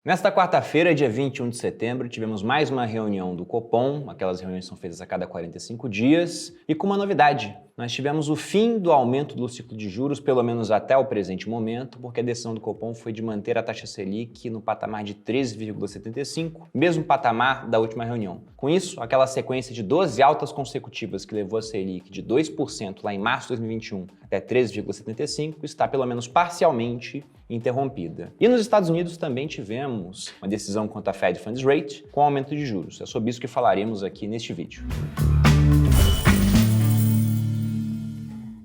Nesta quarta-feira, dia 21 de setembro, tivemos mais uma reunião do Copom, aquelas reuniões são feitas a cada 45 dias, e com uma novidade. Nós tivemos o fim do aumento do ciclo de juros, pelo menos até o presente momento, porque a decisão do Copom foi de manter a taxa Selic no patamar de 13,75, mesmo patamar da última reunião. Com isso, aquela sequência de 12 altas consecutivas que levou a Selic de 2% lá em março de 2021 até 13,75 está pelo menos parcialmente interrompida. E nos Estados Unidos também tivemos uma decisão quanto à Fed Funds Rate com aumento de juros. É sobre isso que falaremos aqui neste vídeo.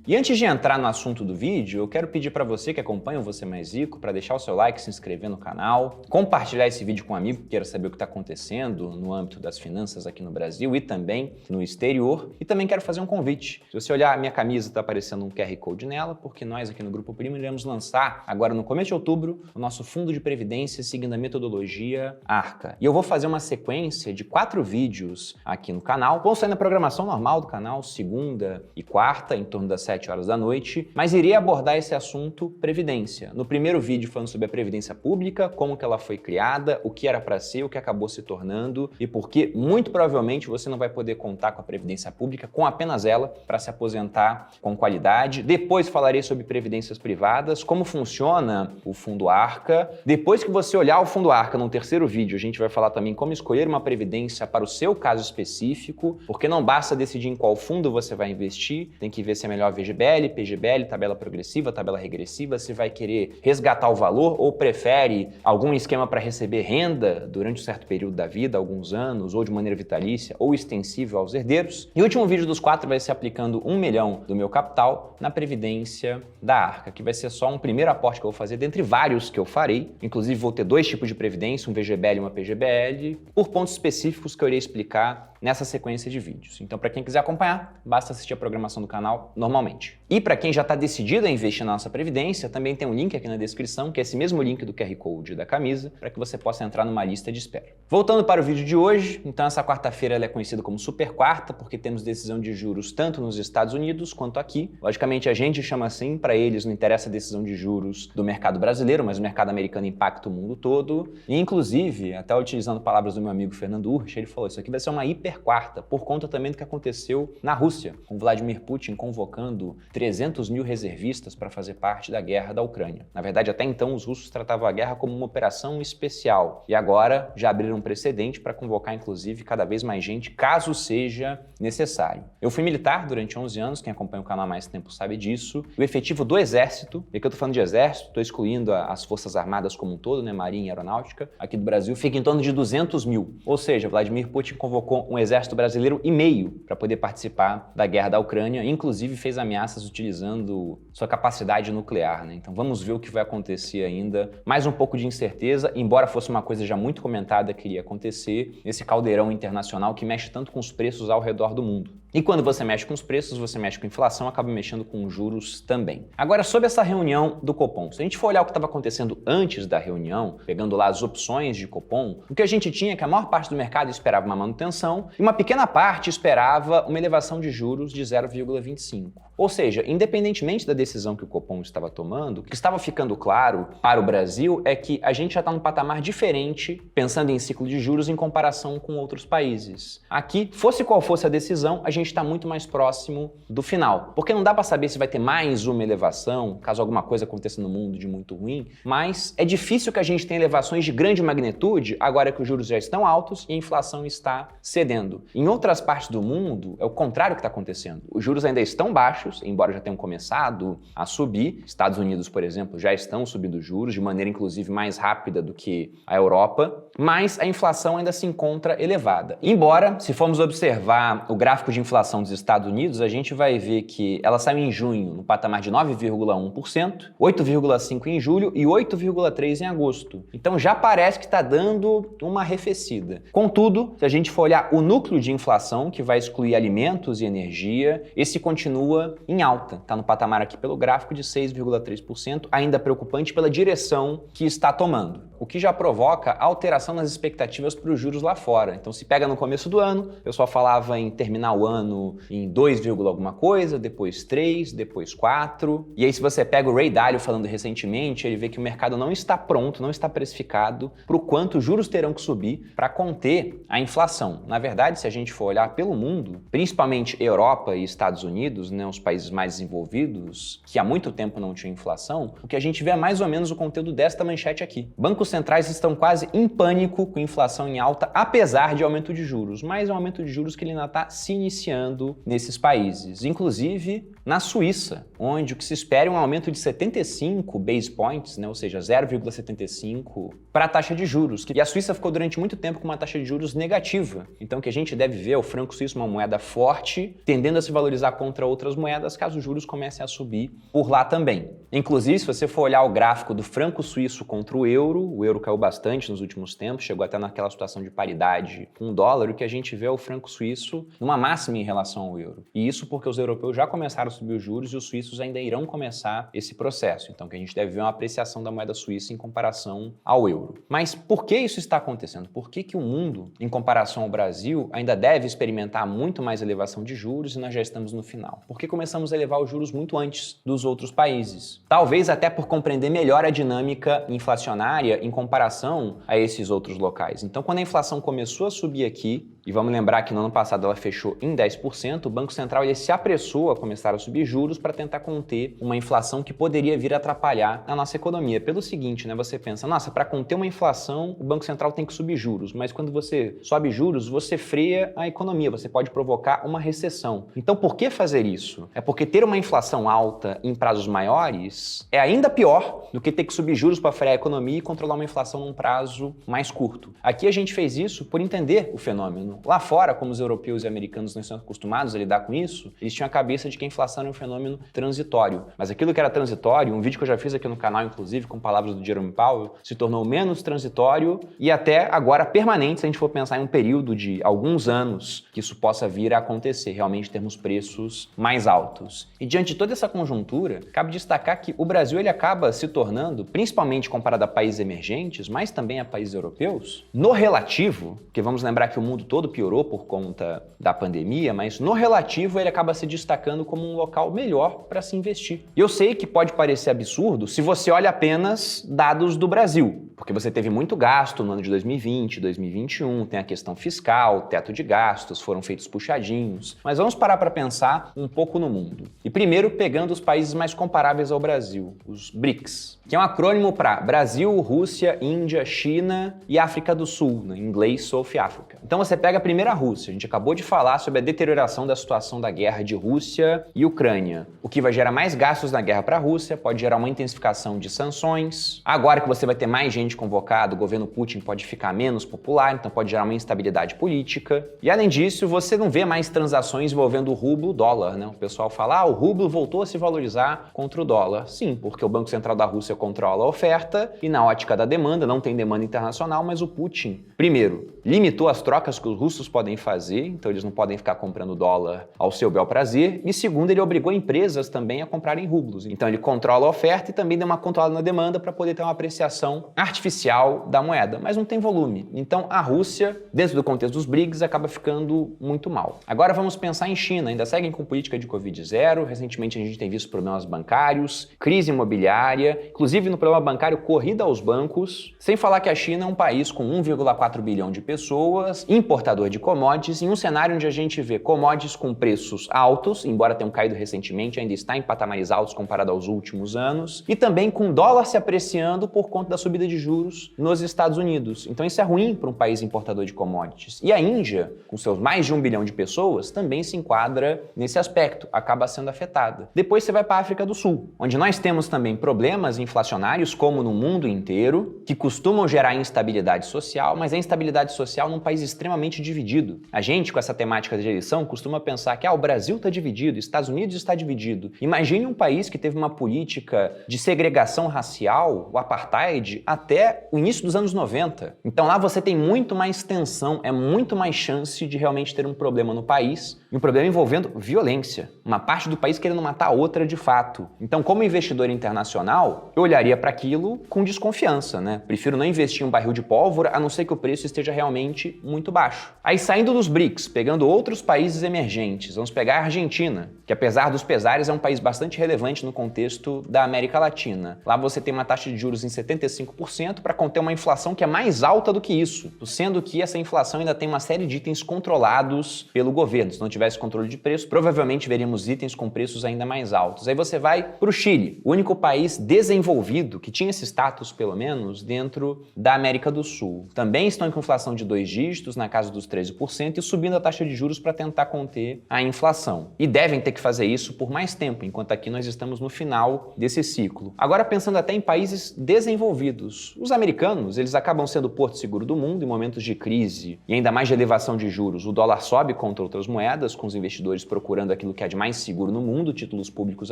E antes de entrar no assunto do vídeo, eu quero pedir para você que acompanha o Você Mais Rico para deixar o seu like, se inscrever no canal, compartilhar esse vídeo com um amigo que queira saber o que está acontecendo no âmbito das finanças aqui no Brasil e também no exterior. E também quero fazer um convite. Se você olhar a minha camisa, está aparecendo um QR Code nela, porque nós aqui no Grupo Primo iremos lançar, agora no começo de outubro, o nosso fundo de previdência seguindo a metodologia ARCA. E eu vou fazer uma sequência de 4 vídeos aqui no canal. Vão sair na programação normal do canal, segunda e quarta, em torno das 7 horas da noite, mas irei abordar esse assunto previdência. No primeiro vídeo falando sobre a previdência pública, como que ela foi criada, o que era para ser, o que acabou se tornando e por que muito provavelmente você não vai poder contar com a previdência pública, com apenas ela, para se aposentar com qualidade. Depois falarei sobre previdências privadas, como funciona o fundo ARCA. Depois que você olhar o fundo ARCA no terceiro vídeo, a gente vai falar também como escolher uma previdência para o seu caso específico, porque não basta decidir em qual fundo você vai investir, tem que ver se é melhor VGBL, PGBL, tabela progressiva, tabela regressiva, se vai querer resgatar o valor ou prefere algum esquema para receber renda durante um certo período da vida, alguns anos, ou de maneira vitalícia, ou extensível aos herdeiros. E o último vídeo dos 4 vai ser aplicando 1 milhão do meu capital na previdência da ARCA, que vai ser só um primeiro aporte que eu vou fazer dentre vários que eu farei. Inclusive vou ter 2 tipos de previdência, um VGBL e uma PGBL, por pontos específicos que eu irei explicar nessa sequência de vídeos. Então, para quem quiser acompanhar, basta assistir a programação do canal normalmente. E para quem já está decidido a investir na nossa previdência, também tem um link aqui na descrição, que é esse mesmo link do QR Code da camisa, para que você possa entrar numa lista de espera. Voltando para o vídeo de hoje, então essa quarta-feira ela é conhecida como Super Quarta, porque temos decisão de juros tanto nos Estados Unidos quanto aqui. Logicamente a gente chama assim, para eles não interessa a decisão de juros do mercado brasileiro, mas o mercado americano impacta o mundo todo. E inclusive, até utilizando palavras do meu amigo Fernando Urch, ele falou, isso aqui vai ser uma hiper quarta, por conta também do que aconteceu na Rússia, com Vladimir Putin convocando 300 mil reservistas para fazer parte da guerra da Ucrânia. Na verdade, até então, os russos tratavam a guerra como uma operação especial e agora já abriram um precedente para convocar, inclusive, cada vez mais gente, caso seja necessário. Eu fui militar durante 11 anos, quem acompanha o canal há mais tempo sabe disso. O efetivo do Exército, e que eu estou falando de Exército, estou excluindo as Forças Armadas como um todo, né, Marinha e Aeronáutica, aqui do Brasil, fica em torno de 200 mil. Ou seja, Vladimir Putin convocou um exército brasileiro e meio para poder participar da guerra da Ucrânia, inclusive fez ameaças utilizando sua capacidade nuclear, né? Então vamos ver o que vai acontecer ainda. Mais um pouco de incerteza, embora fosse uma coisa já muito comentada que iria acontecer, esse caldeirão internacional que mexe tanto com os preços ao redor do mundo. E quando você mexe com os preços, você mexe com inflação, acaba mexendo com os juros também. Agora, sobre essa reunião do Copom, se a gente for olhar o que estava acontecendo antes da reunião, pegando lá as opções de Copom, o que a gente tinha é que a maior parte do mercado esperava uma manutenção e uma pequena parte esperava uma elevação de juros de 0,25. Ou seja, independentemente da decisão que o Copom estava tomando, o que estava ficando claro para o Brasil é que a gente já está num patamar diferente, pensando em ciclo de juros em comparação com outros países. Aqui, fosse qual fosse a decisão, a gente está muito mais próximo do final. Porque não dá para saber se vai ter mais uma elevação, caso alguma coisa aconteça no mundo de muito ruim, mas é difícil que a gente tenha elevações de grande magnitude agora que os juros já estão altos e a inflação está cedendo. Em outras partes do mundo, é o contrário que está acontecendo. Os juros ainda estão baixos, embora já tenham começado a subir. Estados Unidos, por exemplo, já estão subindo juros de maneira inclusive mais rápida do que a Europa, mas a inflação ainda se encontra elevada. Embora, se formos observar o gráfico de inflação dos Estados Unidos, a gente vai ver que ela saiu em junho no patamar de 9,1%, 8,5% em julho e 8,3% em agosto. Então já parece que está dando uma arrefecida. Contudo, se a gente for olhar o núcleo de inflação, que vai excluir alimentos e energia, esse continua em alta. Está no patamar aqui pelo gráfico de 6,3%, ainda preocupante pela direção que está tomando. o que já provoca alteração nas expectativas para os juros lá fora. Então, se pega no começo do ano, o pessoal falava em terminar o ano em 2, alguma coisa, depois 3, depois 4. E aí, se você pega o Ray Dalio falando recentemente, ele vê que o mercado não está pronto, não está precificado para o quanto os juros terão que subir para conter a inflação. Na verdade, se a gente for olhar pelo mundo, principalmente Europa e Estados Unidos, né, os países mais desenvolvidos, que há muito tempo não tinham inflação, o que a gente vê é mais ou menos o conteúdo desta manchete aqui. Bancos centrais estão quase em pânico com inflação em alta, apesar de aumento de juros, mas é um aumento de juros que ele ainda está se iniciando nesses países, inclusive na Suíça, onde o que se espera é um aumento de 75 base points, né, ou seja, 0,75 para a taxa de juros. E a Suíça ficou durante muito tempo com uma taxa de juros negativa. Então o que a gente deve ver é o franco suíço uma moeda forte, tendendo a se valorizar contra outras moedas caso os juros comecem a subir por lá também. Inclusive, se você for olhar o gráfico do franco suíço contra o euro caiu bastante nos últimos tempos, chegou até naquela situação de paridade com o dólar, o que a gente vê é o franco suíço numa máxima em relação ao euro. E isso porque os europeus já começaram a subir os juros e os suíços ainda irão começar esse processo. Então, que a gente deve ver uma apreciação da moeda suíça em comparação ao euro. Mas por que isso está acontecendo? Por que o mundo, em comparação ao Brasil, ainda deve experimentar muito mais elevação de juros e nós já estamos no final? Porque começamos a elevar os juros muito antes dos outros países. Talvez até por compreender melhor a dinâmica inflacionária em comparação a esses outros locais. Então, quando a inflação começou a subir aqui, e vamos lembrar que no ano passado ela fechou em 10%, o Banco Central ele se apressou a começar a subir juros para tentar conter uma inflação que poderia vir a atrapalhar a nossa economia. Pelo seguinte, né, você pensa, nossa, para conter uma inflação, o Banco Central tem que subir juros, mas quando você sobe juros, você freia a economia, você pode provocar uma recessão. Então, por que fazer isso? É porque ter uma inflação alta em prazos maiores é ainda pior do que ter que subir juros para frear a economia e controlar uma inflação num prazo mais curto. Aqui a gente fez isso por entender o fenômeno. Lá fora, como os europeus e americanos não estão acostumados a lidar com isso, eles tinham a cabeça de que a inflação era um fenômeno transitório. Mas aquilo que era transitório, um vídeo que eu já fiz aqui no canal, inclusive, com palavras do Jerome Powell, se tornou menos transitório e até agora permanente, se a gente for pensar em um período de alguns anos que isso possa vir a acontecer, realmente termos preços mais altos. E diante de toda essa conjuntura, cabe destacar que o Brasil ele acaba se tornando, principalmente comparado a países emergentes, mas também a países europeus, no relativo, porque vamos lembrar que o mundo todo piorou por conta da pandemia, mas no relativo ele acaba se destacando como um local melhor para se investir. E eu sei que pode parecer absurdo se você olha apenas dados do Brasil, porque você teve muito gasto no ano de 2020, 2021, tem a questão fiscal, teto de gastos, foram feitos puxadinhos. Mas vamos parar para pensar um pouco no mundo. E primeiro pegando os países mais comparáveis ao Brasil, os BRICS, que é um acrônimo para Brasil, Rússia, Índia, China e África do Sul, né? Em inglês South Africa. Então você pega a primeira Rússia, a gente acabou de falar sobre a deterioração da situação da guerra de Rússia e Ucrânia, o que vai gerar mais gastos na guerra para a Rússia, pode gerar uma intensificação de sanções. Agora que você vai ter mais gente convocada, o governo Putin pode ficar menos popular, então pode gerar uma instabilidade política. E além disso, você não vê mais transações envolvendo o rublo, o dólar, né? O pessoal fala, o rublo voltou a se valorizar contra o dólar. Sim, porque o Banco Central da Rússia controla a oferta e na ótica da demanda, não tem demanda internacional, mas o Putin, primeiro, limitou as trocas que os russos podem fazer, então eles não podem ficar comprando dólar ao seu bel prazer, e segundo, ele obrigou empresas também a comprarem rublos. Então ele controla a oferta e também deu uma controlada na demanda para poder ter uma apreciação artificial da moeda, mas não tem volume. Então a Rússia, dentro do contexto dos BRICS, acaba ficando muito mal. Agora vamos pensar em China, ainda seguem com política de Covid zero, recentemente a gente tem visto problemas bancários, crise imobiliária, inclusive no problema bancário, corrida aos bancos, sem falar que a China é um país com 1,4 bilhão de pessoas, importador de commodities, em um cenário onde a gente vê commodities com preços altos, embora tenham caído recentemente, ainda está em patamares altos comparado aos últimos anos, e também com o dólar se apreciando por conta da subida de juros nos Estados Unidos. Então isso é ruim para um país importador de commodities. E a Índia, com seus mais de 1 bilhão de pessoas, também se enquadra nesse aspecto, acaba sendo afetada. Depois você vai para a África do Sul, onde nós temos também problemas inflacionários, como no mundo inteiro, que costumam gerar instabilidade social, mas a instabilidade social num país extremamente dividido. A gente, com essa temática de eleição, costuma pensar que o Brasil está dividido, Estados Unidos está dividido. Imagine um país que teve uma política de segregação racial, o apartheid, até até o início dos anos 90. Então lá você tem muito mais tensão, é muito mais chance de realmente ter um problema no país, e um problema envolvendo violência. Uma parte do país querendo matar a outra de fato. Então, como investidor internacional, eu olharia para aquilo com desconfiança, né? Prefiro não investir em um barril de pólvora, a não ser que o preço esteja realmente muito baixo. Aí saindo dos BRICS, pegando outros países emergentes, vamos pegar a Argentina, que apesar dos pesares é um país bastante relevante no contexto da América Latina. Lá você tem uma taxa de juros em 75% para conter uma inflação que é mais alta do que isso, sendo que essa inflação ainda tem uma série de itens controlados pelo governo. Se não tivesse controle de preço, provavelmente veríamos itens com preços ainda mais altos. Aí você vai para o Chile, o único país desenvolvido que tinha esse status, pelo menos, dentro da América do Sul. Também estão com inflação de 2 dígitos, na casa dos 13%, e subindo a taxa de juros para tentar conter a inflação. E devem ter que fazer isso por mais tempo, enquanto aqui nós estamos no final desse ciclo. Agora, pensando até em países desenvolvidos, os americanos, eles acabam sendo o porto seguro do mundo em momentos de crise e ainda mais de elevação de juros. O dólar sobe contra outras moedas, com os investidores procurando aquilo que é de mais seguro no mundo, títulos públicos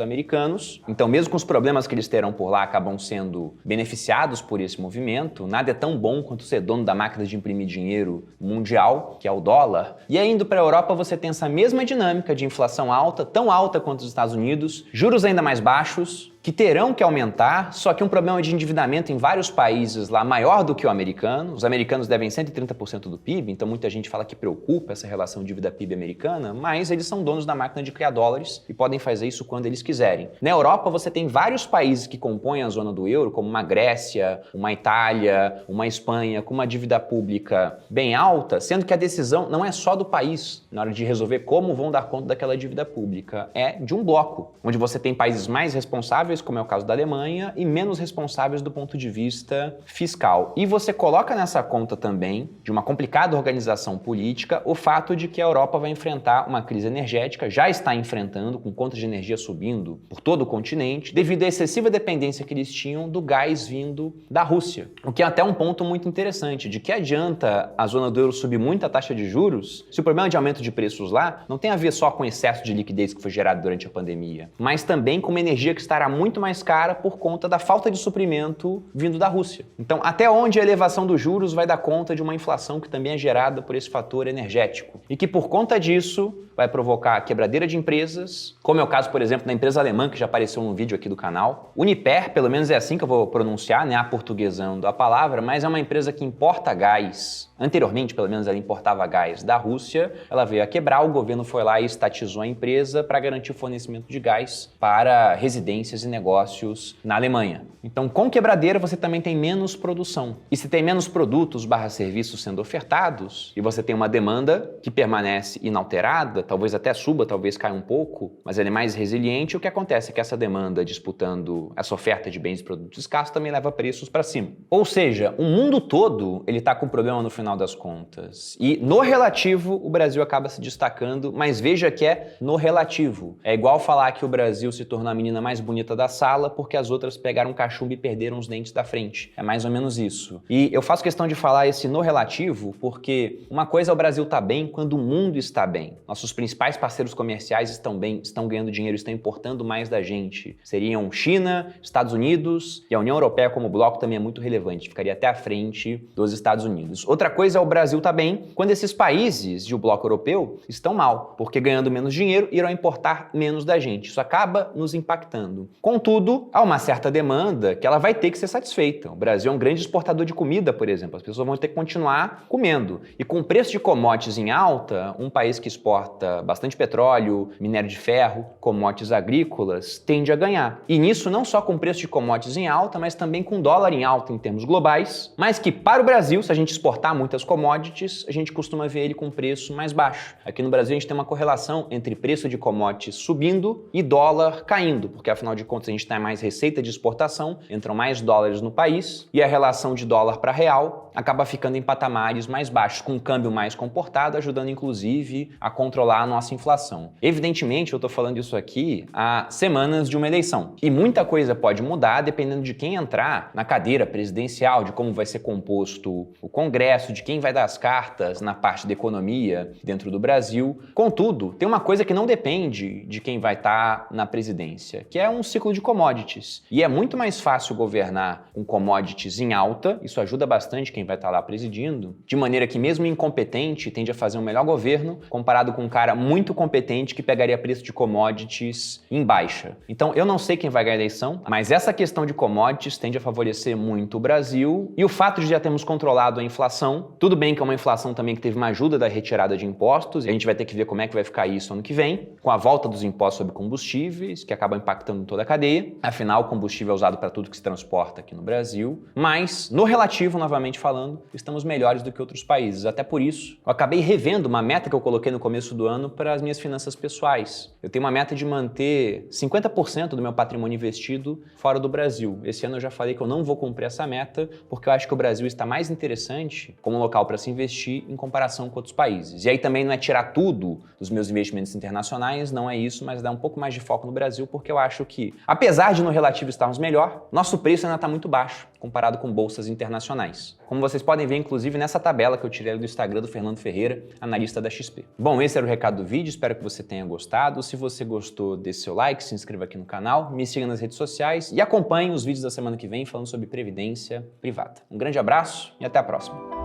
americanos. Então, mesmo com os problemas que eles terão por lá, acabam sendo beneficiados por esse movimento. Nada é tão bom quanto ser dono da máquina de imprimir dinheiro mundial, que é o dólar. E aí, indo para a Europa, você tem essa mesma dinâmica de inflação alta, tão alta quanto os Estados Unidos, juros ainda mais baixos, que terão que aumentar, só que um problema de endividamento em vários países lá maior do que o americano. Os americanos devem 130% do PIB, então muita gente fala que preocupa essa relação dívida-PIB americana, mas eles são donos da máquina de criar dólares e podem fazer isso quando eles quiserem. Na Europa, você tem vários países que compõem a zona do euro, como uma Grécia, uma Itália, uma Espanha, com uma dívida pública bem alta, sendo que a decisão não é só do país na hora de resolver como vão dar conta daquela dívida pública, é de um bloco, onde você tem países mais responsáveis, como é o caso da Alemanha, e menos responsáveis do ponto de vista fiscal. E você coloca nessa conta também, de uma complicada organização política, o fato de que a Europa vai enfrentar uma crise energética, já está enfrentando, com contas de energia subindo por todo o continente, devido à excessiva dependência que eles tinham do gás vindo da Rússia. O que é até um ponto muito interessante, de que adianta a zona do euro subir muito a taxa de juros, se o problema de aumento de preços lá não tem a ver só com o excesso de liquidez que foi gerado durante a pandemia, mas também com uma energia que estará muito mais cara por conta da falta de suprimento vindo da Rússia. Então, até onde a elevação dos juros vai dar conta de uma inflação que também é gerada por esse fator energético e que, por conta disso, vai provocar quebradeira de empresas, como é o caso, por exemplo, da empresa alemã que já apareceu no vídeo aqui do canal. Uniper, pelo menos é assim que eu vou pronunciar, né, aportuguesando a palavra, mas é uma empresa que importa gás. Anteriormente, pelo menos, ela importava gás da Rússia, ela veio a quebrar, o governo foi lá e estatizou a empresa para garantir o fornecimento de gás para residências e negócios na Alemanha. Então, com quebradeira, você também tem menos produção. E se tem menos produtos / serviços sendo ofertados, e você tem uma demanda que permanece inalterada, talvez até suba, talvez caia um pouco, mas ela é mais resiliente, o que acontece é que essa demanda disputando essa oferta de bens e produtos escassos também leva preços para cima. Ou seja, o mundo todo ele está com problema no final das contas. E no relativo, o Brasil acaba se destacando, mas veja que é no relativo. É igual falar que o Brasil se tornou a menina mais bonita da sala porque as outras pegaram cachumba e perderam os dentes da frente. É mais ou menos isso. E eu faço questão de falar esse no relativo porque uma coisa é o Brasil tá bem quando o mundo está bem. Nossos principais parceiros comerciais estão bem, estão ganhando dinheiro, estão importando mais da gente. Seriam China, Estados Unidos e a União Europeia como bloco também é muito relevante, ficaria até à frente dos Estados Unidos. Outra coisa é o Brasil tá bem quando esses países de o bloco europeu estão mal, porque ganhando menos dinheiro irão importar menos da gente. Isso acaba nos impactando. Contudo, há uma certa demanda que ela vai ter que ser satisfeita. O Brasil é um grande exportador de comida, por exemplo. As pessoas vão ter que continuar comendo. E com o preço de commodities em alta, um país que exporta bastante petróleo, minério de ferro, commodities agrícolas, tende a ganhar. E nisso não só com o preço de commodities em alta, mas também com dólar em alta em termos globais, mas que para o Brasil, se a gente exportar muitas commodities, a gente costuma ver ele com preço mais baixo. Aqui no Brasil a gente tem uma correlação entre preço de commodities subindo e dólar caindo, porque afinal de contas a gente tem mais receita de exportação, entram mais dólares no país e a relação de dólar para real acaba ficando em patamares mais baixos, com um câmbio mais comportado, ajudando inclusive a controlar a nossa inflação. Evidentemente, eu estou falando isso aqui há semanas de uma eleição. E muita coisa pode mudar dependendo de quem entrar na cadeira presidencial, de como vai ser composto o Congresso, de quem vai dar as cartas na parte da economia dentro do Brasil. Contudo, tem uma coisa que não depende de quem vai estar na presidência, que é um ciclo de commodities. E é muito mais fácil governar com commodities em alta, isso ajuda bastante quem vai estar lá presidindo, de maneira que mesmo incompetente tende a fazer um melhor governo, comparado com um cara muito competente que pegaria preço de commodities em baixa. Então, eu não sei quem vai ganhar a eleição, mas essa questão de commodities tende a favorecer muito o Brasil, e o fato de já termos controlado a inflação, tudo bem que é uma inflação também que teve uma ajuda da retirada de impostos, e a gente vai ter que ver como é que vai ficar isso ano que vem, com a volta dos impostos sobre combustíveis, que acabam impactando toda a cadeia. Afinal, o combustível é usado para tudo que se transporta aqui no Brasil, mas, no relativo, novamente falando, estamos melhores do que outros países. Até por isso, eu acabei revendo uma meta que eu coloquei no começo do ano para as minhas finanças pessoais. Eu tenho uma meta de manter 50% do meu patrimônio investido fora do Brasil. Esse ano eu já falei que eu não vou cumprir essa meta, porque eu acho que o Brasil está mais interessante como local para se investir em comparação com outros países. E aí também não é tirar tudo dos meus investimentos internacionais, não é isso, mas dar um pouco mais de foco no Brasil, porque eu acho que, apesar de no relativo estarmos melhor, nosso preço ainda está muito baixo comparado com bolsas internacionais. Como vocês podem ver, inclusive, nessa tabela que eu tirei do Instagram do Fernando Ferreira, analista da XP. Bom, esse era o recado do vídeo, espero que você tenha gostado. Se você gostou, dê seu like, se inscreva aqui no canal, me siga nas redes sociais e acompanhe os vídeos da semana que vem falando sobre previdência privada. Um grande abraço e até a próxima.